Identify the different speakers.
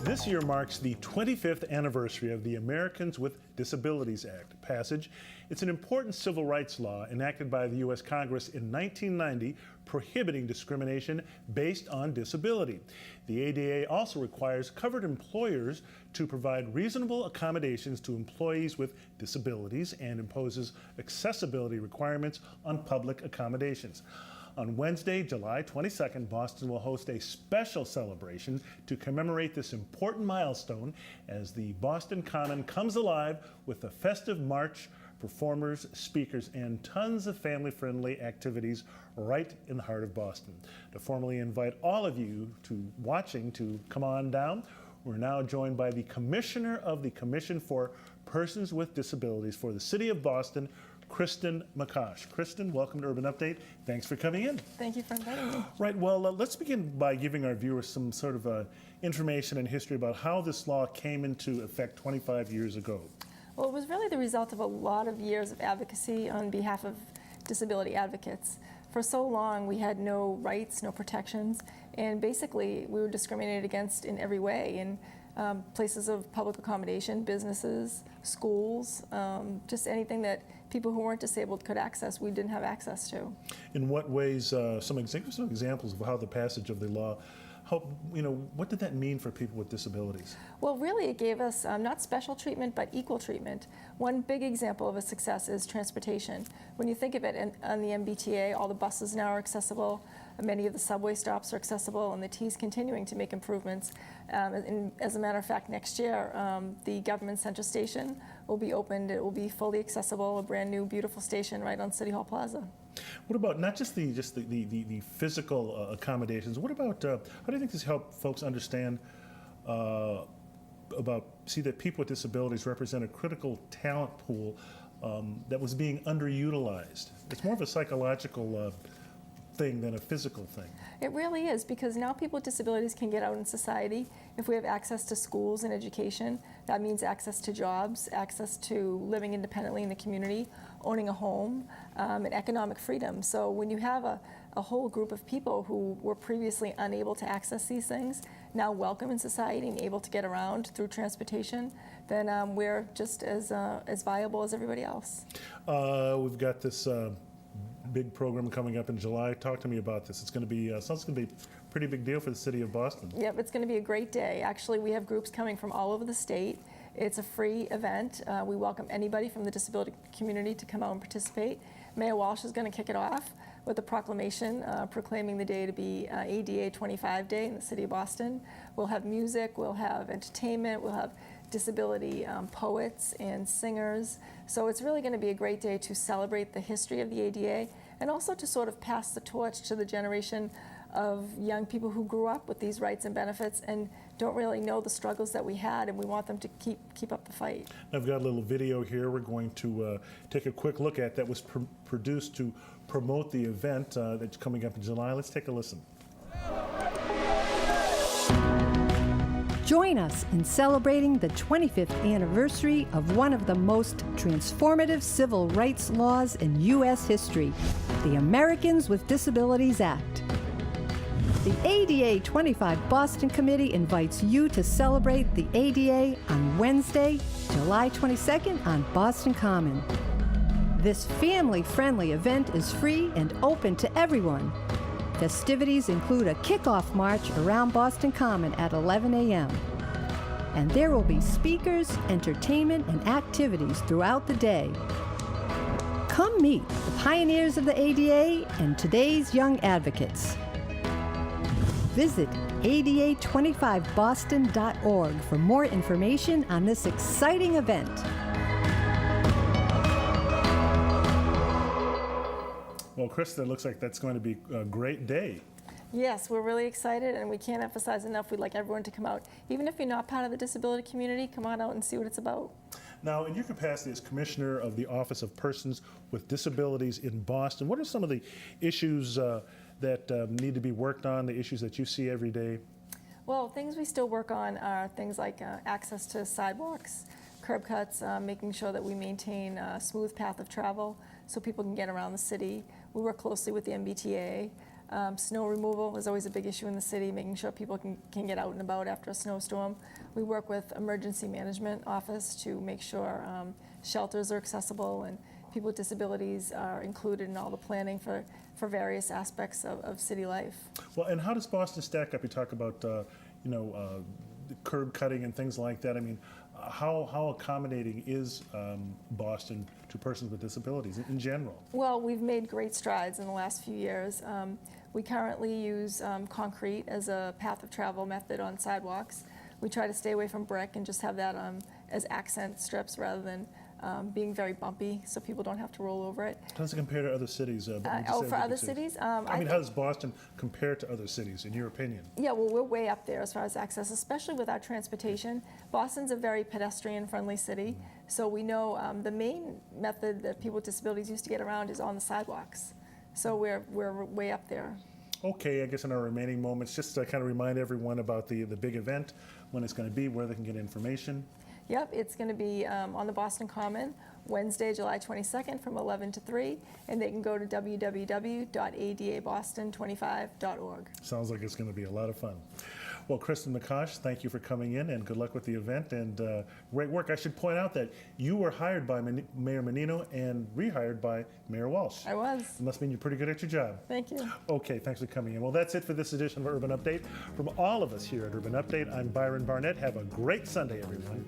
Speaker 1: This year marks the 25th anniversary of the Americans with Disabilities Act passage. It's an important civil rights law enacted by the U.S. Congress in 1990 prohibiting discrimination based on disability. The ADA also requires covered employers to provide reasonable accommodations to employees with disabilities and imposes accessibility requirements on public accommodations. On Wednesday, July 22nd, Boston will host a special celebration to commemorate this important milestone as the Boston Common comes alive with a festive march, performers, speakers, and tons of family-friendly activities right in the heart of Boston. To formally invite all of you watching to come on down, we're now joined by the Commissioner of the Commission for Persons with Disabilities for the City of Boston, Kristen McCosh. Kristen, welcome to Urban Update. Thanks for coming in.
Speaker 2: Thank you for inviting me.
Speaker 1: Right, well, let's begin by giving our viewers some sort of information and history about how this law came into effect 25 years ago.
Speaker 2: Well, it was really the result of a lot of years of advocacy on behalf of disability advocates. For so long, we had no rights, no protections, and basically we were discriminated against in every way. In places of public accommodation, businesses, schools, just anything that people who weren't disabled could access, we didn't have access to.
Speaker 1: In what ways, some examples of how the passage of the law, what did that mean for people with disabilities?
Speaker 2: Well, really it gave us not special treatment, but equal treatment. One big example of a success is transportation. When you think of it on the MBTA, all the buses now are accessible, many of the subway stops are accessible, and the T's continuing to make improvements. And as a matter of fact, next year, the government center station will be opened. It will be fully accessible, a brand new, beautiful station right on City Hall Plaza.
Speaker 1: What about not just the physical accommodations? What about how do you think this help folks understand see that people with disabilities represent a critical talent pool that was being underutilized? It's more of a psychological thing than a physical thing.
Speaker 2: It really is, because now people with disabilities can get out in society. If we have access to schools and education, that means access to jobs, access to living independently in the community, owning a home, and economic freedom. So when you have a whole group of people who were previously unable to access these things, now welcome in society and able to get around through transportation, then we're just as viable as everybody else.
Speaker 1: We've got this big program coming up in July. Talk to me about this. It's going to be sounds going to be a pretty big deal for the city of Boston.
Speaker 2: Yep, it's going to be a great day. Actually, we have groups coming from all over the state. It's a free event. We welcome anybody from the disability community to come out and participate. Mayor Walsh is going to kick it off with a proclamation proclaiming the day to be ADA 25 Day in the city of Boston. We'll have music, we'll have entertainment, we'll have disability poets and singers. So it's really going to be a great day to celebrate the history of the ADA and also to sort of pass the torch to the generation of young people who grew up with these rights and benefits and don't really know the struggles that we had, and we want them to keep up the fight.
Speaker 1: I've got a little video here we're going to take a quick look at that was produced to promote the event that's coming up in July. Let's take a listen.
Speaker 3: Join us in celebrating the 25th anniversary of one of the most transformative civil rights laws in U.S. history, the Americans with Disabilities Act. The ADA 25 Boston Committee invites you to celebrate the ADA on Wednesday, July 22nd on Boston Common. This family-friendly event is free and open to everyone. Festivities include a kickoff march around Boston Common at 11 a.m. And there will be speakers, entertainment, and activities throughout the day. Come meet the pioneers of the ADA and today's young advocates. Visit ada25boston.org for more information on this exciting event.
Speaker 1: Well, Kristen, it looks like that's going to be a great day.
Speaker 2: Yes, we're really excited, and we can't emphasize enough, we'd like everyone to come out. Even if you're not part of the disability community, come on out and see what it's about.
Speaker 1: Now, in your capacity as Commissioner of the Office of Persons with Disabilities in Boston, what are some of the issues that need to be worked on, the issues that you see every day?
Speaker 2: Well, things we still work on are things like access to sidewalks, curb cuts, making sure that we maintain a smooth path of travel so people can get around the city. We work closely with the MBTA. Snow removal is always a big issue in the city, making sure people can get out and about after a snowstorm. We work with Emergency Management Office to make sure shelters are accessible and people with disabilities are included in all the planning for various aspects of city life.
Speaker 1: Well, and how does Boston stack up? You talk about, curb cutting and things like that. I mean, how accommodating is Boston to persons with disabilities in general?
Speaker 2: Well, we've made great strides in the last few years. We currently use concrete as a path of travel method on sidewalks. We try to stay away from brick and just have that as accent strips rather than being very bumpy so people don't have to roll over it.
Speaker 1: How does it compare to other cities?
Speaker 2: For other cities?
Speaker 1: How does Boston compare to other cities, in your opinion?
Speaker 2: Yeah, well, we're way up there as far as access, especially with our transportation. Boston's a very pedestrian-friendly city, so we know the main method that people with disabilities used to get around is on the sidewalks. So we're way up there.
Speaker 1: Okay, I guess in our remaining moments, just to kind of remind everyone about the big event, when it's going to be, where they can get information.
Speaker 2: Yep, it's going to be on the Boston Common, Wednesday, July 22nd from 11 to 3, and they can go to www.adaboston25.org.
Speaker 1: Sounds like it's going to be a lot of fun. Well, Kristen McCosh, thank you for coming in, and good luck with the event, and great work. I should point out that you were hired by Mayor Menino and rehired by Mayor Walsh.
Speaker 2: I was.
Speaker 1: It must mean you're pretty good at your job.
Speaker 2: Thank you.
Speaker 1: Okay, thanks for coming in. Well, that's it for this edition of Urban Update. From all of us here at Urban Update, I'm Byron Barnett. Have a great Sunday, everyone.